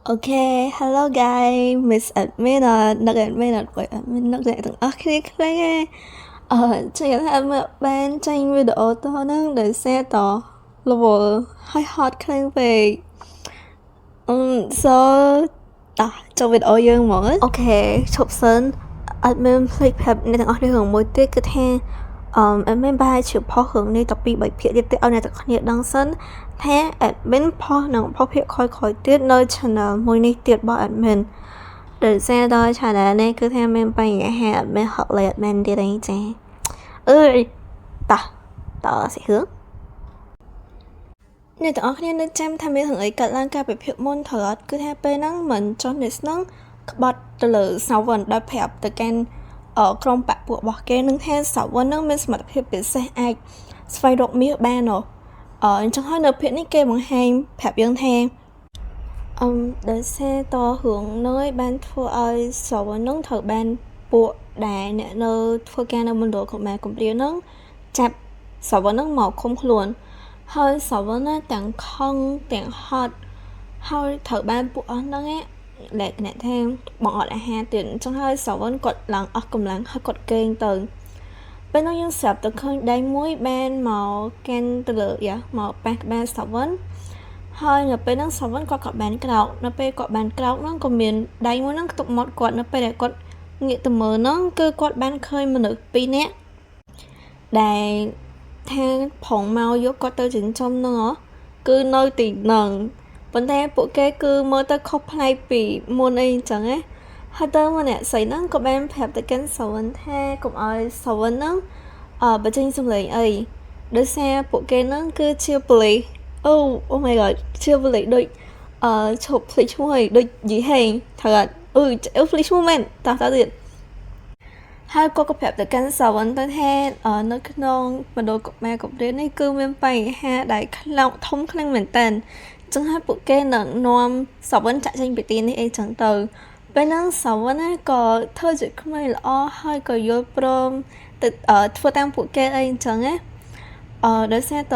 Ok, hello guys, Miss Adminนัก admin với admin นักเรียนទាំងអស់គ្នាខ្លាំងឯជួយថាមើលបានចេញវីដេអូតហ្នឹងដោយសារត level ហើយ hot ខ្លាំងពេកso តោះចូលវីដេអូយើងហ្មងអូខេឈប់សិន admin ភ្លេចប្រាប់អ្នកទាំងអស់គ្នារឿងមួយទៀតគឺថា admin បែរជាផុសរឿងនេះ12 3ភាគទៀតឲ្យអ្នកទាំងគ្នាដឹងសិនថា admin ផុសនឹងផុសភាគក្រោយៗទៀតនៅ channel មួយនេះទៀតរបស់ admin ដោយសារដល់ channel នេះគឺថាមានបញ្ហា admin ហត់លេ admin ទៀតអីចាអើយតោះសិហឺអ្នកទាំងអស់គ្នានៅចាំថាមានរឿងអីកើតឡើងកាលពីភាគមុនត្រូវអត់គឺថាពេលហ្នឹងមិនចង់នេះហ្នឹងក្បត់ទៅលើ Sawan ដោយប្រាប់ទៅកាន់ក្រុមបពុរបស់គេនឹងថា Sawan ហ្នឹងមានសមត្ថភាពពិសេសអាចស្វែងរកមាសបានអញ្ចឹងហើយនៅភាគនេះគេបង្ហាញប្រាប់យើងថាដោយសារតរឿងនោះបានធ្វើឲ្យ Sawan ហ្នឹងត្រូវបានពួកដែលអ្នកនៅធ្វើការនៅមណ្ឌលកុមារកំព្រាហ្នឹងចាប់ Sawan ហ្នឹងមកឃុំខ្លួនហើយ Sawan ណាទាំងខឹងទាំងហត់ហើយត្រូវបានពួកអស់ហ្នឹងលក្ខណៈថាបងអត់អាហារទៀតអញ្ចឹងហើយ Sawan គាត់ឡើងអស់កម្លាំងហើយគាត់គេងទៅពេលនោះយើងស្រាប់តែឃើញដៃមួយបានមកកាន់ទៅលើមកប៉ះក្បាល Sawan ហើយនៅពេលហ្នឹង Sawan គាត់ក៏បានក្រោកនៅពេលគាត់បានក្រោកហ្នឹងក៏មានដៃមួយហ្នឹងខ្ទប់មាត់គាត់នៅពេលដែលគាត់ងាកទៅមើលហ្នឹងគឺគាត់បានឃើញមនុស្ស2នាក់ដែលថាផងមកយកគាត់ទៅចិញ្ចឹមហ្នឹងគឺនៅទីហ្នឹងប៉ុន្តែពួកគេគឺមើលទៅខុសប្លែកពីមុនអីអញ្ចឹងណាហើយតើម្នាក់ស្រីហ្នឹងក៏បានប្រាប់ទៅកាន់ Sawan ថាកុំឲ្យ Sawan ហ្នឹងបញ្ចេញសំឡេងអីដោយសារពួកគេហ្នឹងគឺជាប៉ូលីសOh my god ជាប៉ូលីសដូចឈប់ភ្លេចឈ្មោះហើយដូចយីហេងត្រូវអត់ភ្លេចឈ្មោះមែនតោះទៀតហើយគាត់ក៏ប្រាប់ទៅកាន់ Sawan ទៅថានៅក្នុងមណ្ឌលកុមារកំព្រានេះគឺមានបញ្ហាដែលធំខ្លាំងមែនតើចឹងហើយពួកគេនឹងនាំ Sawan ចាក់ចេញពីទីនេះអីចឹងទៅពេលហ្នឹង Sawan ក៏ធ្វើជាក្មេងល្អហើយក៏យល់ព្រមទៅធ្វើតាមពួកគេអីចឹងណាដោយសារត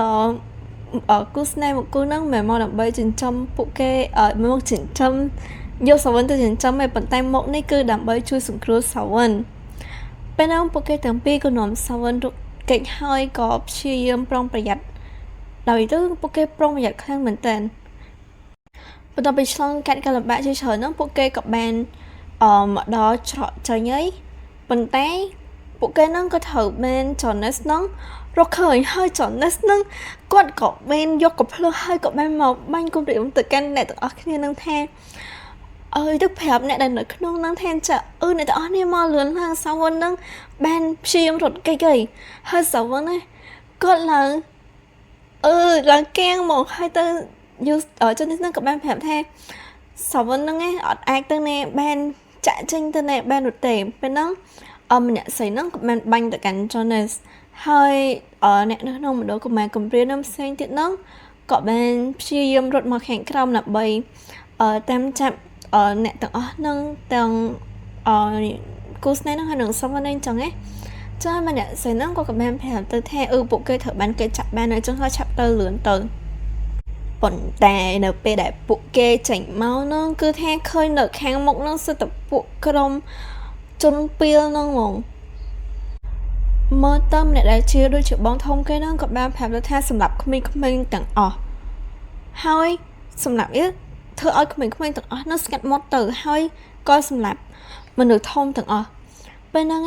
គូស្នេហ៍មកគូហ្នឹងមិនមកដើម្បីចិញ្ចឹមពួកគេមកចិញ្ចឹមយក Sawan ទៅចិញ្ចឹមឯប៉ុន្តែមកនេះគឺដើម្បីជួយសង្គ្រោះ Sawan ពេលហ្នឹងពួកគេទាំងពីរក៏នាំ Sawan រកកិច្ចហើយក៏ព្យាយាមប្រុងប្រយ័ត្នដោយទៅពួកគេប្រុងប្រយ័ត្នខ្លាំងមែនតើបន្ទាប់ពីឆ្លងកាត់ការលំបាកជាច្រើនហ្នឹងពួកគេក៏បានមកដល់ច្រកចេញហើយប៉ុន្តែពួកគេហ្នឹងក៏ត្រូវបាន Jonas ហ្នឹងរកឃើញហើយ Jonas ហ្នឹងគាត់ក៏បានយកកំភ្លើងហើយក៏បានមកបាញ់គំរាមទៅកាន់អ្នកទាំងអស់គ្នាហ្នឹងថាទៅប្រាប់អ្នកដែលនៅក្នុងហ្នឹងថាចាអ្នកទាំងអស់គ្នាមកលឿនឡើង Sawan ហ្នឹងបានព្យាយាមរត់គេចហើយ Sawan ណាគាត់ឡើងកាំងមកហើយទៅចុះនេះហ្នឹងក៏បានប្រាប់ថា Sawan ហ្នឹងអត់អាចទៅណាបានចាក់ចេញទៅណាបាននោះទេពេលហ្នឹងម្នាក់ស្រីហ្នឹងក៏បានបាញ់ទៅកាន់ Jonas ហើយអ្នកនៅក្នុងមណ្ឌលកុមារកំព្រានឹងផ្សេងទៀតហ្នឹងក៏បានព្យាយាមរត់មកខាងក្រោមដើម្បីតាមចាប់អ្នកទាំងអស់ហ្នឹងទាំងគូស្នេហ៍ហ្នឹងហើយនឹង Sawan ហ្នឹងចឹងណាចាម្នាក់ស្រីហ្នឹងក៏បានប្រាប់ទៅថាពួកគេត្រូវបានគេចាប់បានហើយចឹងហើយឆាប់ទៅលឿនទៅប៉ុន្តែនៅពេលដែលពួកគេចេញមកហ្នឹងគឺថាឃើញនៅខាងមុខហ្នឹងសិតតែពួកក្រុមជនពីលហ្នឹងហ្មងមើលទៅម្នាក់ដែលជាដូចជាបងធំគេហ្នឹងក៏បានប្រាប់ទៅថាសម្រាប់ក្មេងៗទាំងអស់ហើយសម្រាប់ធ្វើឲ្យក្មេងៗទាំងអស់ហ្នឹងស្កាត់មាត់ទៅហើយក៏សម្រាប់មនុស្សធំទាំងអស់ពេលហ្នឹង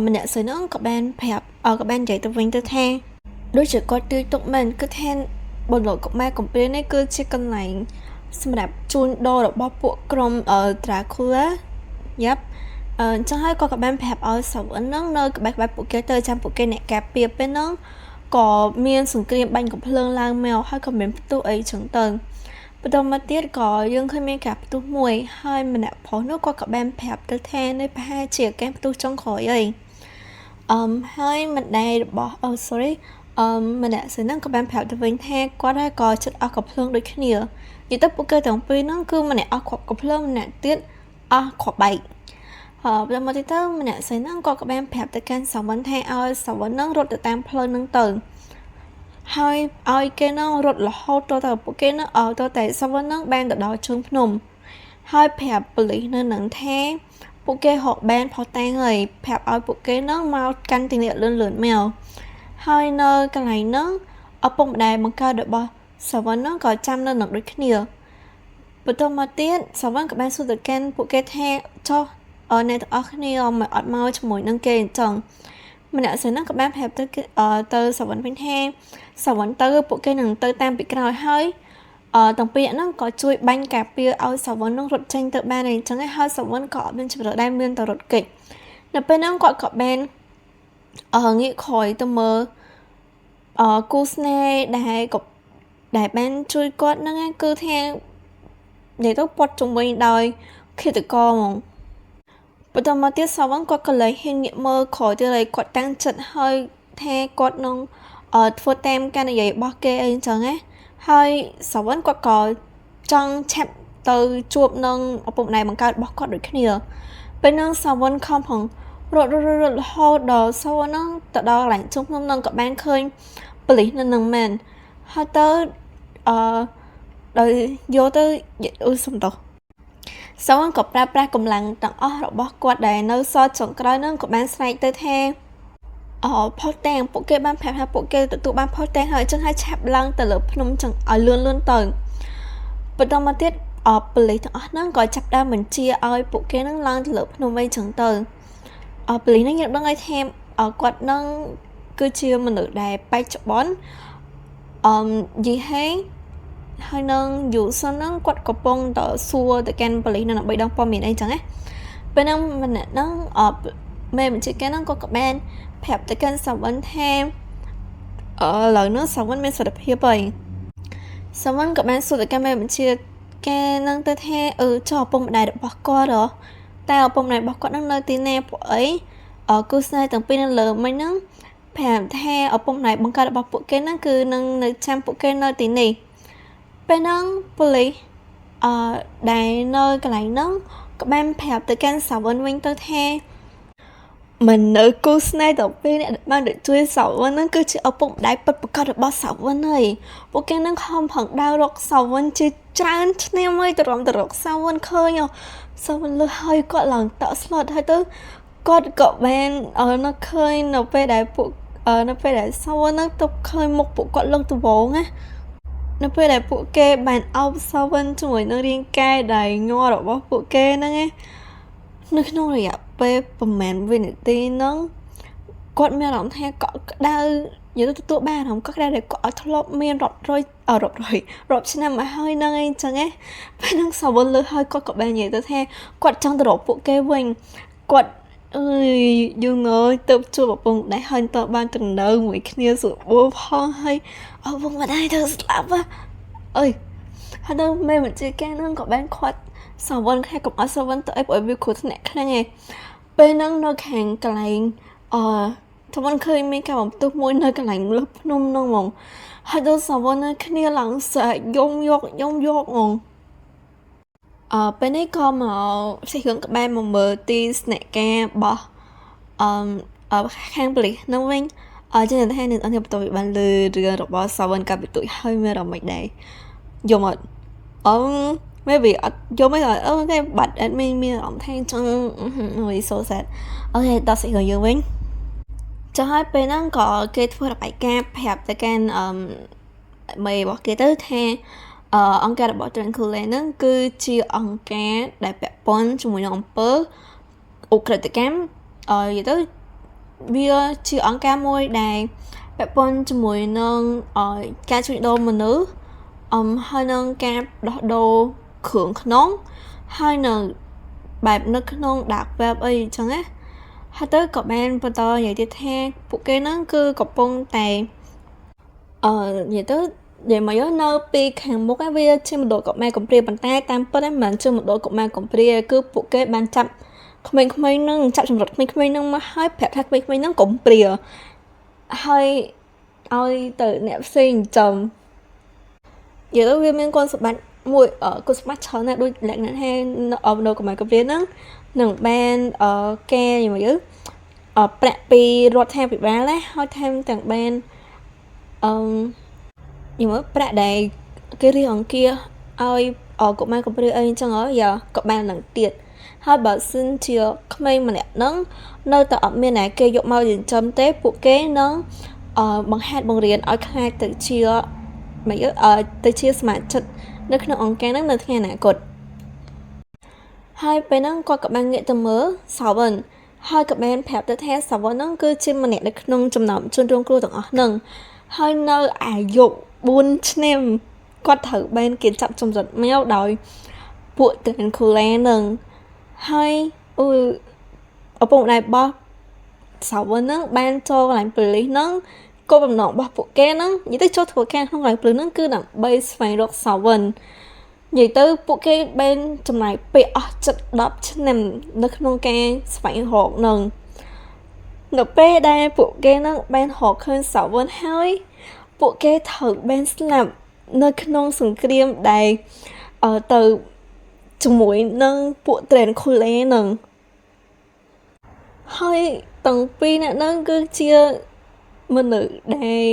ម្នាក់ស្រីហ្នឹងក៏បានប្រាប់ក៏បាននិយាយទៅវិញទៅថាដូចជាគាត់ទឿទុកមែនគឺថាបណ្ដោះកុមារកំព្រានេះគឺជាកន្លែងសម្រាប់ជួញដូររបស់ពួកក្រុមDracula អញ្ចឹងហើយក៏បានប្រាប់ឲ្យ Sawan ហ្នឹងនៅក្បែរពួកគេទៅចាំពួកគេអ្នកការពារពេលហ្នឹងក៏មានសង្គ្រាមបាញ់កំភ្លើងឡើងមកហើយក៏មានផ្ទុះអីចឹងទៅបន្តមកទៀតក៏យើងឃើញមានការផ្ទុះមួយហើយម្នាក់ប្រុសនោះក៏បានប្រាប់ទៅថានេះប្រហែលជាការផ្ទុះចុងក្រោយអីហើយម្ដាយរបស់ម្នាក់ស្រីហ្នឹងក៏បានប្រាប់ទៅវិញថាគាត់ក៏ចិត្តអស់កំភ្លើងដូចគ្នានិយាយទៅពួកគេទាំងពីរហ្នឹងគឺម្នាក់អស់គ្រាប់កំភ្លើងម្នាក់ទៀតអស់គ្រាប់បែកបន្តមកទៀតទៅម្នាក់ស្រីហ្នឹងក៏បានប្រាប់ទៅកាន់ Sawan ថាឲ្យ Sawan ហ្នឹងរត់ទៅតាមផ្លូវហ្នឹងទៅហើយឲ្យគេហ្នឹងរត់រហូតទៅពួកគេហ្នឹងទៅតែ Sawan ហ្នឹងបានទៅដល់ជើងភ្នំ ហើយប្រាប់ប៉ូលីសនៅនឹងថាពួកគេហកបានផុសតាំងហើយប្រាប់ឲ្យពួកគេនឹងមកកាន់ទីនេះលឿនមកហើយនៅកន្លែងហ្នឹងឪពុកម្ដាយបង្កើតរបស់សាវ៉ាន់ហ្នឹងក៏ចាំនៅនឹងដូចគ្នាបន្តមកទៀតសាវ៉ាន់ក៏បានសួរទៅកាន់ពួកគេថាចុះអ្នកទាំងអស់គ្នាមកអត់មកជាមួយនឹងគេអញ្ចឹងម្នាក់ហ្នឹងក៏បានប្រាប់ទៅសាវ៉ាន់វិញថាសាវ៉ាន់ទៅពួកគេនឹងទៅតាមពីក្រោយហើយទាំងពីរហ្នឹងក៏ជួយបាញ់ការពារឲ្យសាវ៉ាន់ហ្នឹងរត់ចេញទៅបានអញ្ចឹងហើយសាវ៉ាន់ក៏អត់មានជម្រើសដែរមានតែរត់គេចនៅពេលហ្នឹងគាត់ក៏បានងាកក្រោយទៅមើលគូស្នេហ៍ដែលបានជួយគាត់ហ្នឹងគឺថានិយាយទៅព័ទ្ធជុំវិញដោយឃាតករហ្មងបន្តមកទៀតសាវ៉ាន់គាត់ក៏เลยហ៊ានងាកមើលក្រោយទៀតហើយគាត់តាំងចិត្តហើយថាគាត់នឹងធ្វើតាមការនិយាយរបស់គេអីអញ្ចឹងណាហើយសាវ៉ាន់គាត់ក៏ចង់ឆាប់ទៅជួបនឹងឪពុកម្ដាយបង្កើតរបស់គាត់ដូចគ្នាពេលហ្នឹងសាវ៉ាន់ខំផងរត់រហូតដល់សាវ៉ាន់ហ្នឹងទៅដល់កន្លែងជុំខ្ញុំនឹងក៏បានឃើញប៉ូលីសនៅនឹងមែនហើយទៅដោយយកទៅសំដៅសាវ៉ាន់ក៏ប្រើប្រាស់កម្លាំងទាំងអស់របស់គាត់ដែលនៅសល់ចុងក្រោយហ្នឹងក៏បានស្រែកទៅថាផុសតាំងពួកគេបានប្រាប់ថាពួកគេទទួលបានផុសតាំងហើយអញ្ចឹងហើយឆាប់ឡើងទៅលើភ្នំចឹងឲ្យលឿនទៅបន្តមកទៀតប៉ូលីសទាំងអស់ហ្នឹងក៏ចាប់ដើមបញ្ជាឲ្យពួកគេហ្នឹងឡើងទៅលើភ្នំវិញចឹងទៅប៉ូលីសហ្នឹងយើងដឹងឲ្យថាគាត់ហ្នឹងគឺជាមនុស្សដែលបច្ចុប្បន្នយីហេហើយនឹងយូសិនហ្នឹងគាត់កំពុងតសួរទៅកាន់ប៉ូលីសនៅដើម្បីដងព័ត៌មានអីចឹងណាពេលហ្នឹងម្នាក់ហ្នឹងមេបញ្ជាការហ្នឹងក៏បានប្រាប់ទៅកាន់សាវ៉ាន់ថាឥឡូវហ្នឹងសាវ៉ាន់មានសុខភាពហើយសាវ៉ាន់ក៏បានសួរទៅកាន់មេបញ្ជាការហ្នឹងទៅថាចុះឪពុកម្ដាយរបស់គាត់តែឪពុកម្ដាយរបស់គាត់ហ្នឹងនៅទីណាពួកអីគូស្នេហ៍ទាំងពីរនៅលើមិញហ្នឹងប្រាប់ថាឪពុកម្ដាយបង្កើតរបស់ពួកគេហ្នឹងគឺនឹងនៅចាំពួកគេនៅទីនេះពេលហ្នឹងប៉ូលីសដែលនៅកន្លែងហ្នឹងក៏បានប្រាប់ទៅកាន់សាវ៉ាន់វិញទៅថាមិននៅគូស្នេហ៍ទាំងពីរអ្នកបានទៅជួយសាវ៉ាន់ហ្នឹងគឺជាឪពុកម្ដាយពិតប្រាកដរបស់សាវ៉ាន់ហើយពួកគេនឹងខំប្រឹងដើររកសាវ៉ាន់ជាច្រើនឆ្នាំហើយទៅរកសាវ៉ាន់ឃើញសាវ៉ាន់លើហើយគាត់ឡើងតក់ស្លុតហើយទៅគាត់ក៏បាននៅឃើញនៅពេលដែលសាវ៉ាន់ហ្នឹងទៅឃើញមុខពួកគាត់លើកដំបូងណានៅពេលដែលពួកគេបានអោបសាវ៉ាន់ជាមួយនឹងរាងកាយដែលញ័ររបស់ពួកគេហ្នឹងណានៅក្នុងរយៈពេលប្រហែលវិនាទីហ្នឹងគាត់មានអារម្មណ៍ថាកក់ក្ដៅនិយាយទៅទទួលបានអារម្មណ៍កក់ក្ដៅដែលគាត់អត់ធ្លាប់មានរាប់ឆ្នាំមកហើយហ្នឹងអីចឹងណាពេលហ្នឹងសាវ៉ាន់លើហើយគាត់ក៏បាននិយាយទៅថាគាត់ចង់ទៅរកពួកគេវិញគាត់យើងទៅជួបឪពុកម្ដាយហើយតើបានទៅនៅមួយគ្នាស្រួលផងហើយឪពុកម្ដាយទៅស្លាប់ហើយទៅមេបញ្ជាការហ្នឹងក៏បានខាត់សាវ៉ាន់ខែកុំឲ្យសាវ៉ាន់ទៅអីព្រោះវាគ្រោះថ្នាក់ខ្លាំងឯងពេលហ្នឹងនៅខាងកន្លែងសាវ៉ាន់ឃើញមានការបន្ទោសមួយនៅកន្លែងលើភ្នំហ្នឹងហ្មងហើយទៅសាវ៉ាន់នៅគ្នាឡើងស្រែកយំយកហ្មងពេលនេះក៏មកផ្ទះរឿងក្បែរមកមើលទីស្នាក់ការរបស់ខាងប៉ូលីសហ្នឹងវិញជាអ្នកថាអ្នកអត់បន្តបានលើរឿងរបស់សាវ៉ាន់កាពីទុយហើយមានអារម្មណ៍មិនដែរយំអត់maybe អត់យំអីគេបាត់អត់មានអារម្មណ៍ថាចង់ so sad អូខេដល់ស្អីក៏យើងវិញចាហើយពេលហ្នឹងក៏គេធ្វើរបាយការណ៍ប្រាប់ទៅកាន់មេរបស់គេទៅថាអង្គការរបស់ Tranquility ហ្នឹងគឺជាអង្គការដែលពាក់ព័ន្ធជាមួយនឹងអំពើឧក្រិដ្ឋកម្មនិយាយទៅវាជាអង្គការមួយដែលពាក់ព័ន្ធជាមួយនឹងការជួញដូរមនុស្សហើយនឹងការដោះដូរគ្រឿងក្នុងហើយនៅបែបនៅក្នុង dark web អីអញ្ចឹងណាហើយទៅក៏បានបន្តនិយាយទៀតថាពួកគេហ្នឹងគឺកំពុងតែនិយាយទៅនិយាយមកនៅពីខាងមុខវាជាមណ្ឌលកុមារកំព្រាប៉ុន្តែតាមពិតហ្នឹងមិនមែនជាមណ្ឌលកុមារកំព្រាគឺពួកគេបានចាប់ក្មេងៗហ្នឹងចាប់ចម្រិតក្មេងៗហ្នឹងមកហើយប្រាប់ថាក្មេងៗហ្នឹងកំព្រាហើយឲ្យទៅអ្នកផ្សេងចំនិយាយទៅវាមានគុណសម្បត្តិមួយគុណសម្បត្តិច្រើនណាស់ដូចលក្ខណៈថានៅកុមារកំព្រាហ្នឹងនឹងបានគេនិយាយទៅប្រាក់ពីរដ្ឋាភិបាលណាហើយថែមទាំងបាននិយាយមកប្រាក់ដែលគេរៀបអង្គាសឲ្យ កុមារកំព្រាអីអញ្ចឹងយ៉ាក៏បាននឹងទៀតហើយបើសិនជាក្មេងម្នាក់ហ្នឹងនៅតែអត់មានឯគេយកមកចិញ្ចឹមទេពួកគេនឹងបង្ហាត់បង្រៀនឲ្យខ្លាចទៅជាទៅជាសមាជិកនៅក្នុងអង្គការហ្នឹងនៅថ្ងៃអនាគតហើយពេលហ្នឹងគាត់ក៏បានងាកទៅមើលសាវិនហើយក៏បានប្រាប់ទៅថាសាវិនហ្នឹងគឺជាម្នាក់នៅក្នុងចំណោមជនរងគ្រោះទាំងអស់ហ្នឹងហើយនៅអាយុ4ឆ្នាំគាត់ត្រូវបានគេចាប់ជំរិតមកដោយពួក Dracula ហ្នឹងហើយឪពុកម្ដាយរបស់សាវិនហ្នឹងបានចូលកន្លែងប៉ូលីសហ្នឹងគោលបំណងរបស់ពួកគេហ្នឹងនិយាយទៅចូលធ្វើការក្នុងកន្លែងប៉ូលីសហ្នឹងគឺដើម្បីស្វែងរកសាវិននិយាយទៅពួកគេបានចំណាយពេលអស់ជិត10ឆ្នាំនៅក្នុងការស្វែងរកហ្នឹងនៅពេលដែលពួកគេហ្នឹងបានរកឃើញសាវិនហើយពួកគេត្រូវបានស្លាប់នៅក្នុងសង្គ្រាមដែលទៅជាមួយនឹងពួក Dracula ហ្នឹងហើយទាំងពីរអ្នកហ្នឹងគឺជាមនុស្សដែល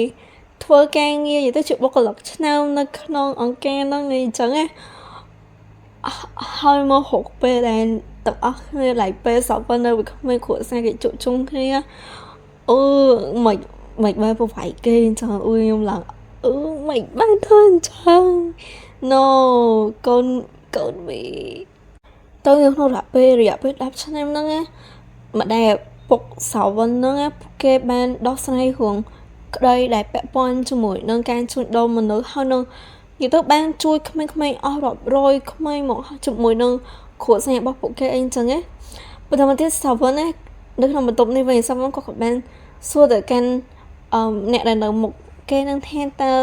ធ្វើការងារនិយាយទៅជាបុគ្គលិកឆ្នើមនៅក្នុងអង្គការហ្នឹងអញ្ចឹងណាហើយមកហុកពេលដែលទាំងអស់គ្នាឡៃពេលសពនៅvớiក្មេងគ្រួសារគេជួបជុំគ្នាមិនបានប្រវាយគេអញ្ចឹងខ្ញុំឡើងមិនបានធ្វើអញ្ចឹង no កូនមីទៅក្នុងរយៈពេល10ឆ្នាំហ្នឹងណាម្ដាយពុកសាវិនហ្នឹងពួកគេបានដោះស្រាយរឿងក្តីដែលពាក់ព័ន្ធជាមួយនឹងការជួញដូរមនុស្សហើយនឹងនិយាយទៅបានជួយក្មេងៗអស់រាប់រយក្មេងមកជាមួយនឹងគ្រួសាររបស់ពួកគេអីអញ្ចឹងណាបន្តមកទៀតសាវិនណានៅក្នុងបន្ទប់នេះវិញសាវិនក៏បានសួរទៅកាន់អ្នកដែលនៅមុខគេនឹងថាតើ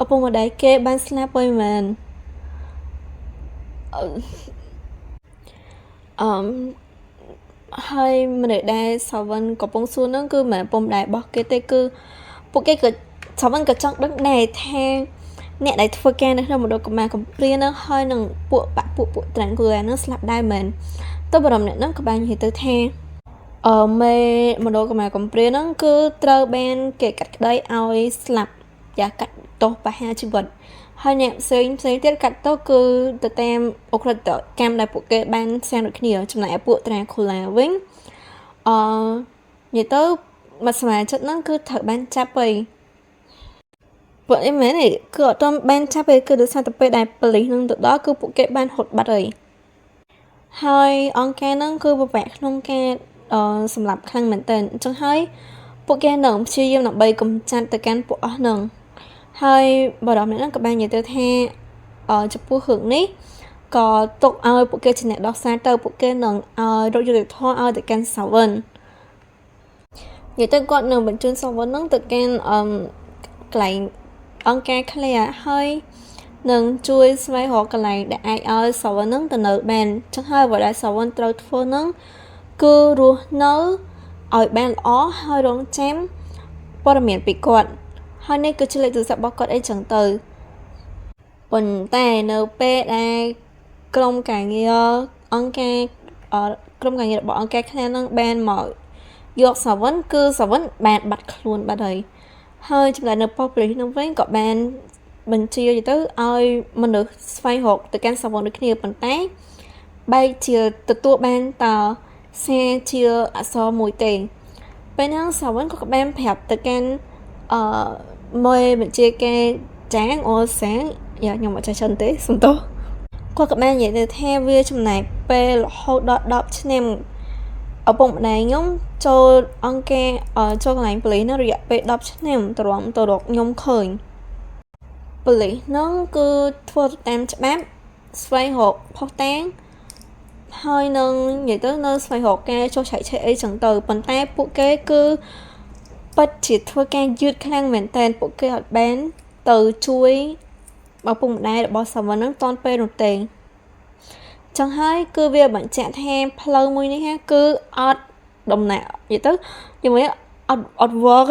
ឪពុកម្ដាយគេបានស្លាប់ហើយមែនហើយមនុស្សដែលសាវិនកំពុងសួរហ្នឹងគឺមិនពុំដែររបស់គេទេគឺពួកគេក៏សាវិនក៏ចង់ដឹងដែរថាអ្នកដែលធ្វើការនៅក្នុងមណ្ឌលកុមារកំព្រាហ្នឹងហើយនឹងពួកត្រានគូហ្នឹងស្លាប់ដែរមែនទៅបរមអ្នកហ្នឹងក៏បាននិយាយទៅថាមេមណ្ឌលកុមារកំព្រាហ្នឹងគឺត្រូវបានគេកាត់ក្តីឲ្យស្លាប់យ៉ាកាត់ទោសបហាជីវិតហើយអ្នកផ្សេងទៀតកាត់ទោសគឺទៅតាមអក្រិតកម្មដែលពួកគេបានសាងដូចគ្នាចំណែកពួក Dracula វិញនិយាយទៅមួយសមាជិកហ្នឹងគឺត្រូវបានចាប់ទៅពួកអីមែនទេគឺអត់ទាន់បានចាប់ទេគឺដោយសារតែពេលដែលប៉ូលីសហ្នឹងទៅដល់គឺពួកគេបានហត់បាត់ហើយអង្គការហ្នឹងគឺពិបាកក្នុងការសម្រាប់ខ្លាំងមែនតើអញ្ចឹងហើយពួកគេនឹងព្យាយាមដើម្បីកម្ចាត់ទៅកាន់ពួកអស់ហ្នឹងហើយបរិបទនេះក៏បាននិយាយទៅថាចំពោះរឿងនេះក៏ទុកឲ្យពួកគេជាអ្នកដោះស្រាយទៅពួកគេនឹងរកយុត្តិធម៌ឲ្យទៅកាន់សាវិននិយាយទៅគាត់នឹងបញ្ជូនសាវិនហ្នឹងទៅកាន់កន្លែងអង្គការ Clear ហើយនឹងជួយស្វែងរកកន្លែងដែលអាចឲ្យសាវិនហ្នឹងទៅនៅបានចឹងហើយអ្វីដែលសាវិនត្រូវធ្វើហ្នឹងគឺរស់នៅឲ្យបានល្អហើយរងចាំព័ត៌មានពីគាត់ហើយនេះគឺជាលេខទូរស័ព្ទរបស់គាត់អីចឹងទៅប៉ុន្តែនៅពេលដែលក្រុមការងារអង្គការរបស់អង្គការ Clear ហ្នឹងបានមកយកសាវិនគឺសាវិនបានបាត់ខ្លួនបាត់ហើយចំណែកនៅប៉ុស្តិ៍ប៉ូលីសនោះវិញក៏បានបញ្ជាទៅឲ្យមនុស្សស្វែងរកទៅកាន់សាវិនដូចគ្នាប៉ុន្តែបែរជាទទួលបានតសារជាអក្សរមួយទេពេលហ្នឹងសាវិនក៏បានប្រាប់ទៅកាន់មេបញ្ជាការចាងអូសាងខ្ញុំអត់ចេះច្រើនទេសំទោសគាត់ក៏បាននិយាយទៅថាវាចំណាយពេលរហូតដល់10ឆ្នាំឪពុកម្ដាយខ្ញុំចូលអង្គការចូលកន្លែងប៉ូលីសនោះរយៈពេល10ឆ្នាំទ្រាំទៅរកខ្ញុំឃើញប៉ូលីសនោះគឺធ្វើតាមច្បាប់ស្វែងរកផុសតាងហើយនឹងនិយាយទៅនៅស្វែងរកការចុះឆែកឆេរអីចឹងទៅប៉ុន្តែពួកគេគឺពិតជាធ្វើការយឺតខ្លាំងមែនតើពួកគេអត់បានទៅជួយឪពុកម្ដាយរបស់សាវិននឹងតាន់ពេលនោះទេចឹងហើយគឺវាបញ្ជាក់ថាផ្លូវមួយនេះគឺអត់ដំណាក់និយាយទៅជាមួយអត់ work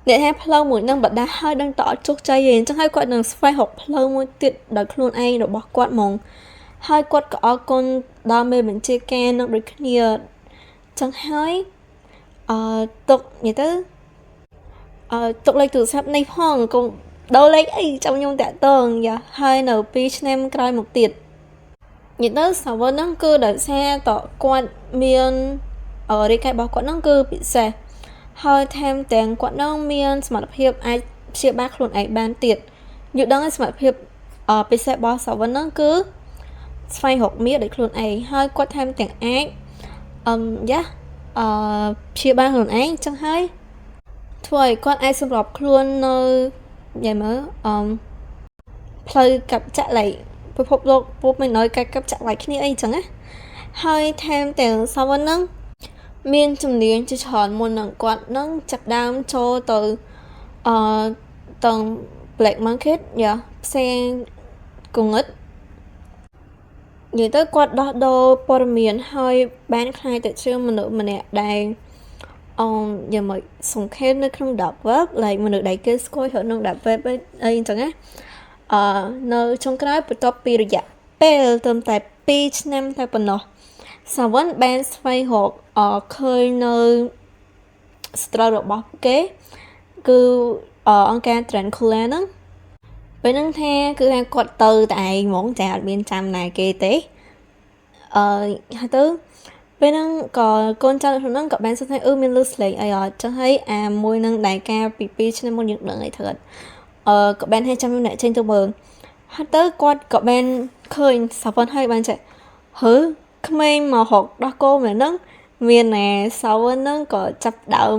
អ្នកថាផ្លូវមួយនឹងបដាហើយដឹងតអត់ជោគជ័យទេអញ្ចឹងហើយគាត់នឹងស្វែងរកផ្លូវមួយទៀតដោយខ្លួនឯងរបស់គាត់ហ្មងហើយគាត់ក៏អរគុណដល់មេបញ្ជាការនឹងដូចគ្នាចឹងហើយទុកនិយាយទៅទុកលេខទូរស័ព្ទនេះផងកុំ ដូរលេខអីចាំខ្ញុំតាក់ទងយ៉ាហើយនៅ2ឆ្នាំក្រោយមកទៀតនិយាយទៅសាវ៉ាហ្នឹងគឺដោយសារតគាត់មានរាយកាយរបស់គាត់ហ្នឹងគឺពិសេសហើយថែមទាំងគាត់ហ្នឹងមានសមត្ថភាពអាចព្យាបាលខ្លួនឯងបានទៀតយល់ដឹងសមត្ថភាពពិសេសរបស់សាវ៉ាហ្នឹងគឺស្វែងរកមាសដោយខ្លួនឯងហើយគាត់ថែមទាំងអាចយ៉ាព្យាបាលខ្លួនឯងចឹងហើយធ្វើឲ្យគាត់អាចសម្របខ្លួននៅនិយាយមើលផ្លូវកັບចាក់ឡៃពិភពលោកពុំមិនឲ្យកាប់ចាក់ឡៃគ្នាអីចឹងណាហើយថែមទាំងសាវ៉ាហ្នឹងមានជំនាញជាច្រើនមុននឹងគាត់នឹងចាប់ដើមចូលទៅទាំង black market យ៉ាផ្សេងគងឹតនិយាយទៅគាត់ដោះដូរព័ត៌មានហើយបានខ្លាយទៅជាមនុស្សម្នាក់ដែលយ៉ាងម៉េចសង្ខេបនៅក្នុង dark web មនុស្សដែលគេស្គាល់ច្រើនក្នុង dark web អីចឹងណានៅចុងក្រោយបន្ទាប់ពីរយៈពេលត្រឹមតែ2ឆ្នាំតែប៉ុណ្ណោះសាវ៉ាន់បានស្វែងរកឃើញនៅស្ត្រូវរបស់គេគឺអង្គការ Trancula ហ្នឹងពេលហ្នឹងថាគឺថាគាត់ទៅតែឯងហ្មងចាអត់មានចាំណាគេទេហើយទៅពេលហ្នឹងក៏កូនចៅក្នុងហ្នឹងក៏បានសួរថាមានលឺស្លេងអីអត់ចឹងហើយអាមួយនឹងដែលការពី2ឆ្នាំមុនយើងដឹងអីធ្វើក៏បានឲ្យចាំអ្នកចេញទៅមើលហើយទៅគាត់ក៏បានឃើញសាវ៉ាន់ហើយបានចេះក្មេងមករកដោះគោមែនហ្នឹងមានណាសាវ៉ាន់ហ្នឹងក៏ចាប់ដើម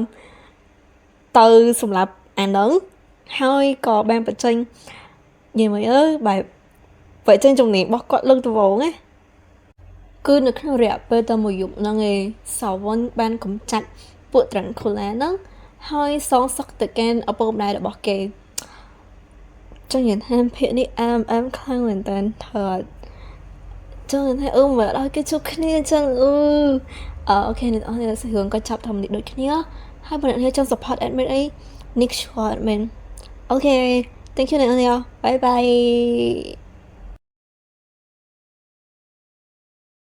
ទៅសម្រាប់អាហ្នឹងហើយក៏បានបញ្ចេញនិយាយមកបែបបញ្ចេញចំណេញរបស់គាត់លើកដំបូងណាគឺនៅក្នុងរយៈពេលតែមួយយប់ហ្នឹងឯងសាវ៉ាន់បានកំចាត់ពួក Trancula ហ្នឹងហើយសងសឹកទៅកាន់ឪពុកម្ដាយរបស់គេចង់និយាយថាភាគនេះអែមខ្លាំងមែនតើធ្វើចង់ថាមើលឲ្យគេជួបគ្នាចឹងអូខេអ្នកនរសរឿងក៏ចាប់ធម្មតាដូចគ្នាហើយបើអ្នកនរចង់ support admin អី nick short admin អូខេ thank you អ្នកនរ bye bye